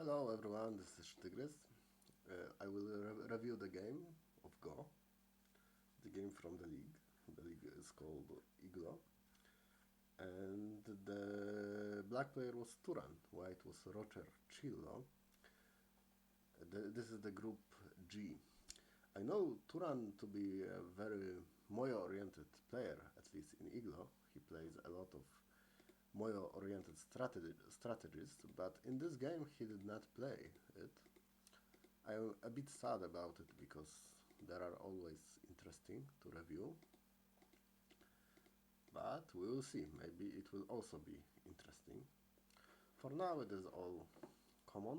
Hello everyone, this is Tigris. I will review the game of Go, the game from the league. The league is called Iglo. And the black player was Thuran, white was Rocher. This is the group G. I know Thuran to be a very Moyo-oriented player, at least in Iglo. He plays a lot of Moyo-oriented strategies, but in this game he did not play it. I'm a bit sad about it because there are always interesting to review, but we will see. Maybe it will also be interesting. For now it is all common,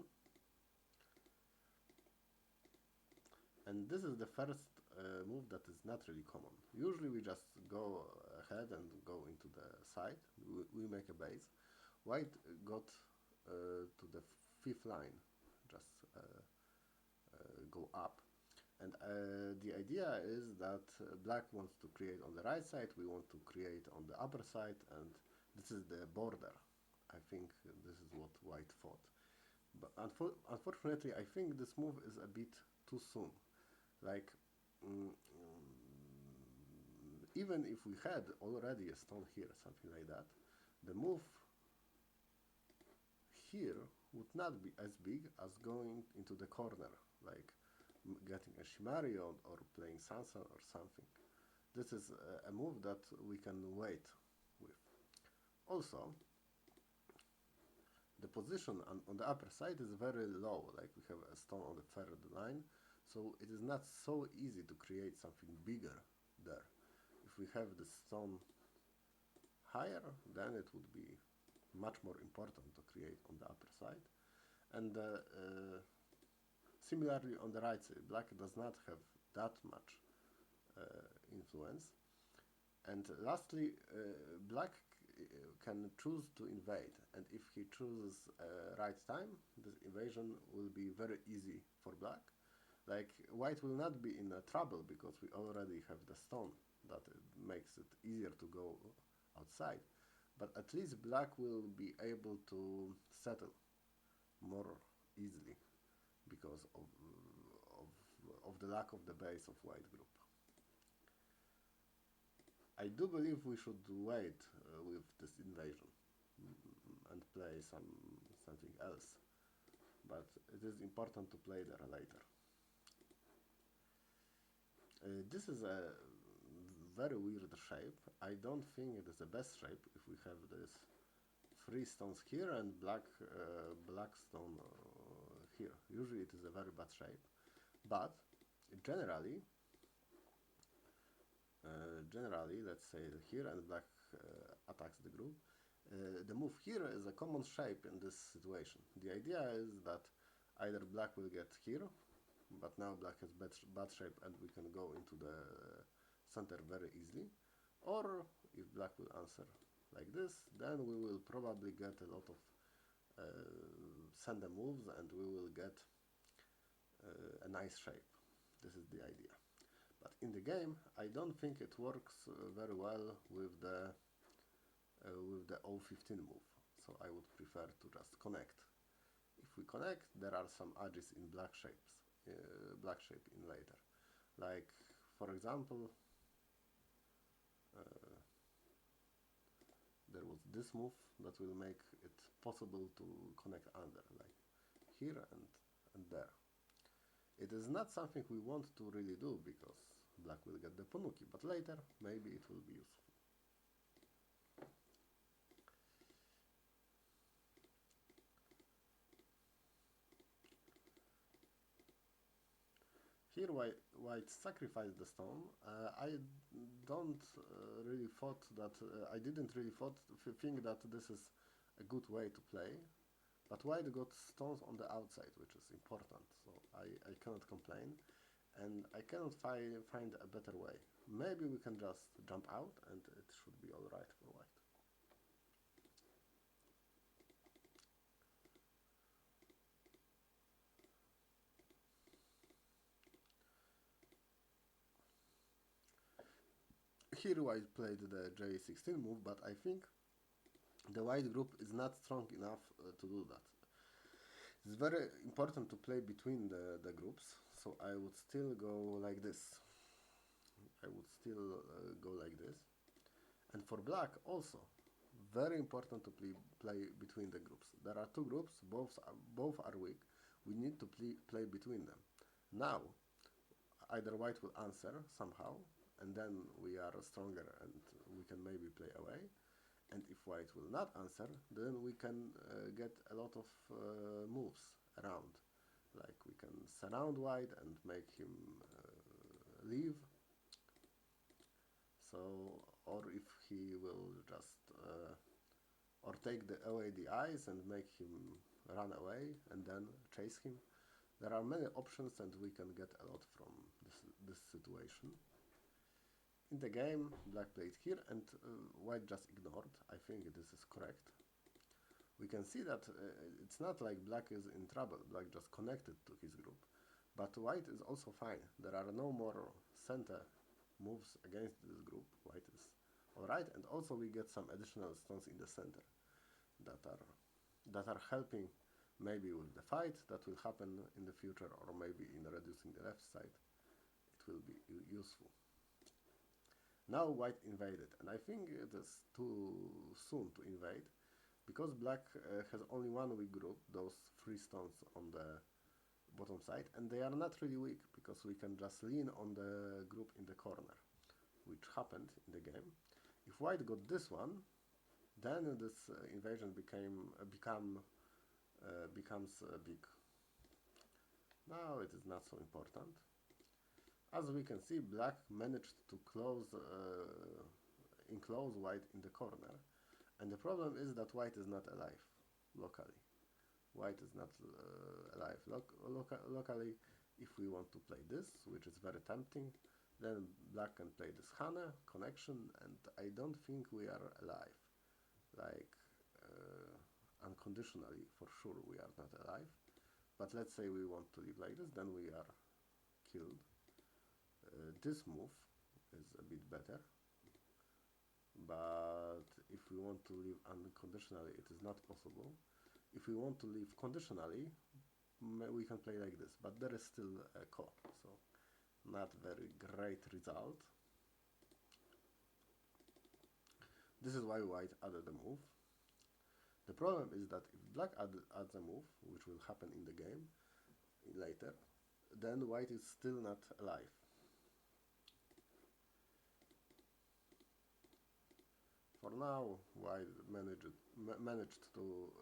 and this is the first move that is not really common. Usually we just go ahead and go into the side, we make a base. White got to the 5th line, just go up, and the idea is that black wants to create on the right side, we want to create on the upper side, and this is the border. I think this is what white thought, but unfortunately I think this move is a bit too soon. Like, even if we had already a stone here, something like that, the move here would not be as big as going into the corner, like getting a Shimari or playing Sansa or something. This is a move that we can wait with. Also, the position on the upper side is very low, like we have a stone on the 3rd line, so it is not so easy to create something bigger there. If we have the stone higher, then it would be much more important to create on the upper side. And similarly on the right side, black does not have that much influence. And lastly, black can choose to invade, and if he chooses right time, this invasion will be very easy for black. Like, white will not be in trouble because we already have the stone that makes it easier to go outside, but at least black will be able to settle more easily because of the lack of the base of white group. I do believe we should wait with this invasion and play something else, but it is important to play there later. This is a very weird shape. I don't think it is the best shape if we have this 3 stones here and black stone here. Usually it is a very bad shape, but generally, let's say here and black attacks the group. The move here is a common shape in this situation. The idea is that either black will get here, but now black has bad shape and we can go into the center very easily, or if black will answer like this, then we will probably get a lot of sender moves and we will get a nice shape. This is the idea. But in the game, I don't think it works very well with the O15 move, so I would prefer to just connect. If we connect, there are some edges in black shape in later. Like, for example, there was this move that will make it possible to connect under, like here and there. It is not something we want to really do because black will get the Ponuki, but later maybe it will be useful. Here white sacrificed the stone. I don't really thought that I didn't really think that this is a good way to play, but white got stones on the outside, which is important, so I cannot complain, and I cannot find a better way. Maybe we can just jump out and it should be alright for white. Here white played the J16 move, but I think the white group is not strong enough to do that. It's very important to play between the groups, so I would still go like this. I would still go like this. And for black also, very important to play between the groups. There are two groups, both are weak. We need to play between them. Now, either white will answer somehow, and then we are stronger and we can maybe play away. And if white will not answer, then we can get a lot of moves around. Like we can surround white and make him leave. So, or if he will just, or take away the eyes and make him run away and then chase him. There are many options and we can get a lot from this situation. In the game, black played here and white just ignored. I think this is correct. We can see that it's not like black is in trouble, black just connected to his group. But white is also fine. There are no more center moves against this group. White is alright, and also we get some additional stones in the center that are helping maybe with the fight that will happen in the future, or maybe in reducing the left side. It will be useful. Now white invaded, and I think it is too soon to invade, because black has only one weak group, those 3 stones on the bottom side, and they are not really weak, because we can just lean on the group in the corner, which happened in the game. If white got this one, then this invasion becomes big. Now it is not so important. As we can see, black managed to enclose white in the corner, and the problem is that white is not alive locally. White is not alive locally. If we want to play this, which is very tempting, then black can play this Hana connection, and I don't think we are alive. Like unconditionally, for sure we are not alive. But let's say we want to live like this, then we are killed. This move is a bit better, but if we want to live unconditionally, it is not possible. If we want to live conditionally, we can play like this, but there is still a ko, so not very great result. This is why white added a move. The problem is that if black adds a move, which will happen in the game later, then white is still not alive. For now, white managed to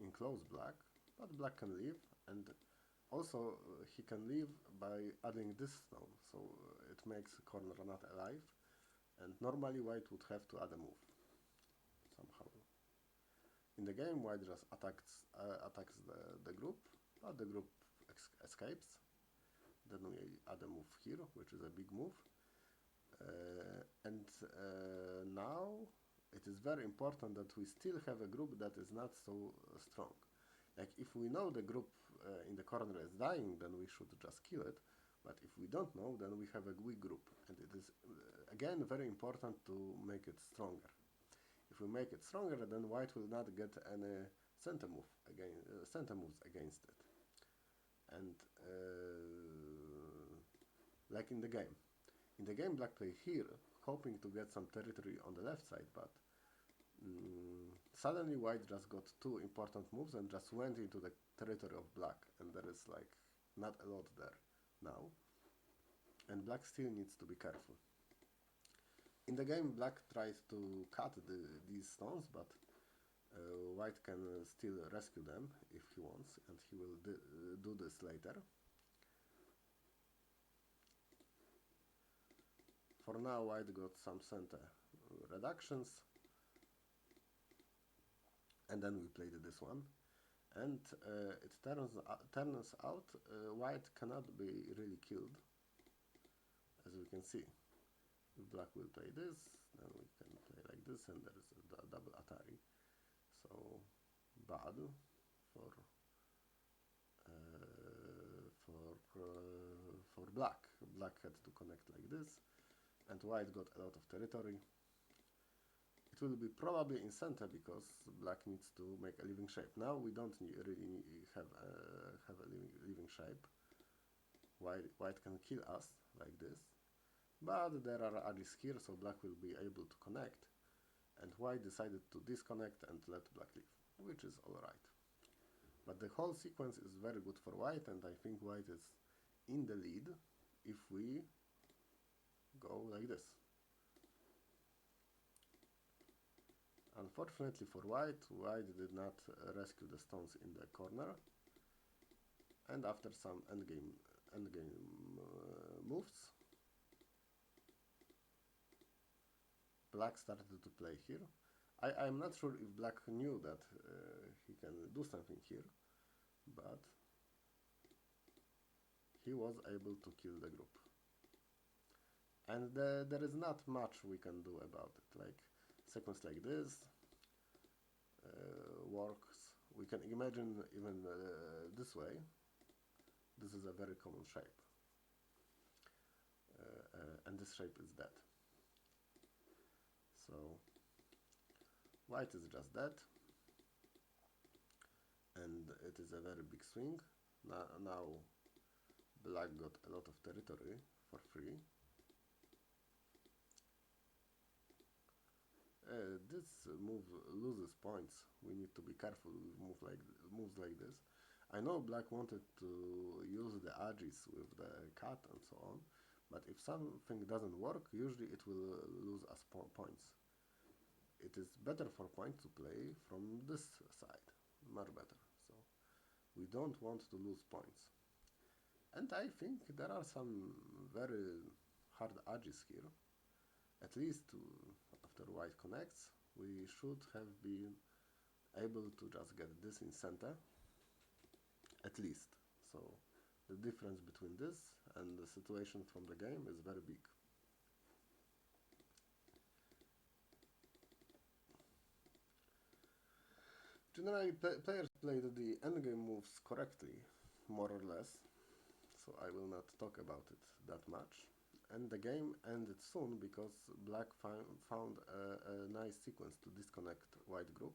enclose black, but black can leave, and also he can leave by adding this stone, so it makes the corner not alive, and normally white would have to add a move somehow. In the game, white just attacks the group, but the group escapes. Then we add a move here, which is a big move. Now it is very important that we still have a group that is not so strong. Like if we know the group in the corner is dying, then we should just kill it. But if we don't know, then we have a weak group, and it is again very important to make it stronger. If we make it stronger, then white will not get any center moves against it. And like in the game. In the game, black played here, hoping to get some territory on the left side, but suddenly white just got 2 important moves and just went into the territory of black, and there is like not a lot there now. And black still needs to be careful. In the game, black tries to cut these stones, but white can still rescue them if he wants, and he will do this later. For now, white got some center reductions, and then we played this one, and it turns out white cannot be really killed, as we can see. If black will play this, then we can play like this, and there is a double Atari, so bad for black. Black had to connect like this, and white got a lot of territory. It will be probably in center because black needs to make a living shape. Now we don't really have a living shape. White can kill us like this, but there are edges here, so black will be able to connect, and white decided to disconnect and let black leave, which is alright. But the whole sequence is very good for white, and I think white is in the lead if we go like this. Unfortunately for white did not rescue the stones in the corner, and after some endgame moves, black started to play here. I'm not sure if black knew that he can do something here, but he was able to kill the group. And there is not much we can do about it. Like sequence like this works. We can imagine even this way. This is a very common shape. And this shape is dead. So white is just dead, and it is a very big swing. Now black got a lot of territory for free. This move loses points. We need to be careful with moves like this. I know black wanted to use the edges with the cut and so on, but if something doesn't work, usually it will lose us points. It is better for white to play from this side, much better. So we don't want to lose points. And I think there are some very hard edges here. At least after white connects, we should have been able to just get this in center, at least. So the difference between this and the situation from the game is very big. Generally, players played the endgame moves correctly, more or less, so I will not talk about it that much. And the game ended soon because black found a nice sequence to disconnect white group,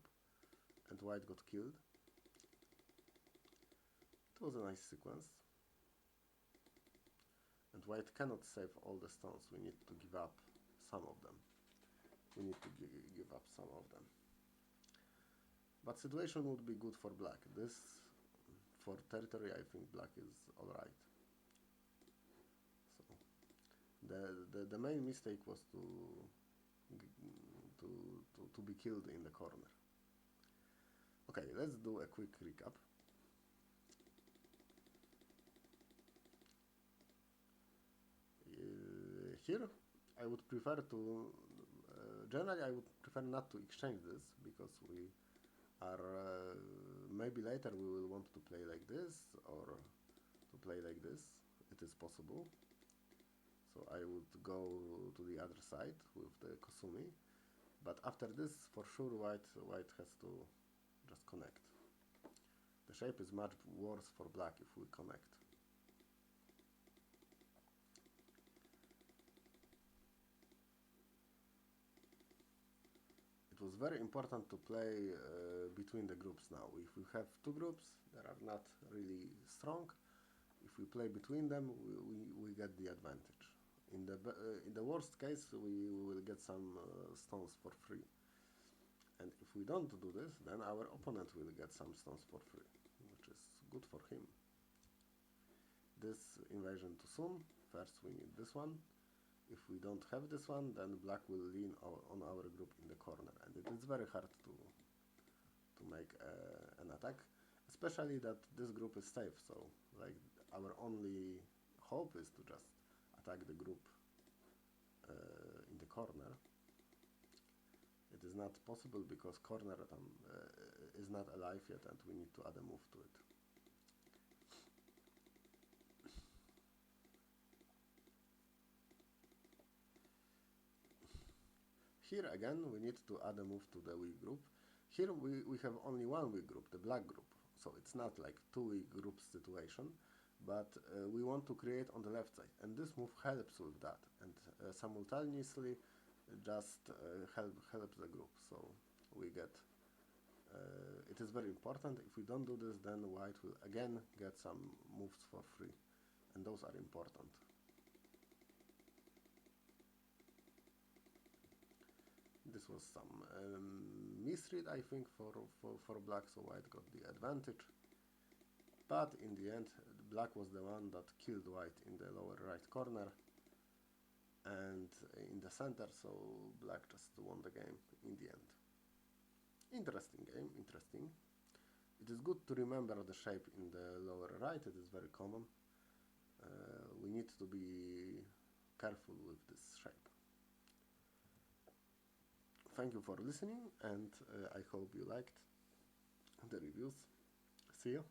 and white got killed. It was a nice sequence. And white cannot save all the stones. We need to give up some of them. Give up some of them. But situation would be good for black. This, for territory, I think black is alright. So the main mistake was to be killed in the corner. Okay, let's do a quick recap. Here, I would prefer to. Generally, I would prefer not to exchange this because we are maybe later we will want to play like this or to play like this. It is possible. So I would go to the other side with the Kosumi, but after this, for sure, white has to just connect. The shape is much worse for black if we connect. It was very important to play between the groups now. If we have two groups that are not really strong, if we play between them, we get the advantage. In the worst case, we will get some stones for free. And if we don't do this, then our opponent will get some stones for free, which is good for him. This invasion too soon. First we need this one. If we don't have this one, then black will lean on our group in the corner, and it is very hard to make an attack, especially that this group is safe. So like our only hope is to just attack the group in the corner. It is not possible because corner is not alive yet, and we need to add a move to it. Here again, we need to add a move to the weak group. Here we have only one weak group, the black group. So it's not like two weak groups situation, but we want to create on the left side. And this move helps with that. And simultaneously, just help the group. So we get. It is very important. If we don't do this, then white will again get some moves for free, and those are important. This was some misread, I think, for black, so white got the advantage. But in the end, black was the one that killed white in the lower right corner and in the center, so black just won the game in the end. Interesting game, interesting. It is good to remember the shape in the lower right, it is very common. We need to be careful with this shape. Thank you for listening, and I hope you liked the reviews. See you.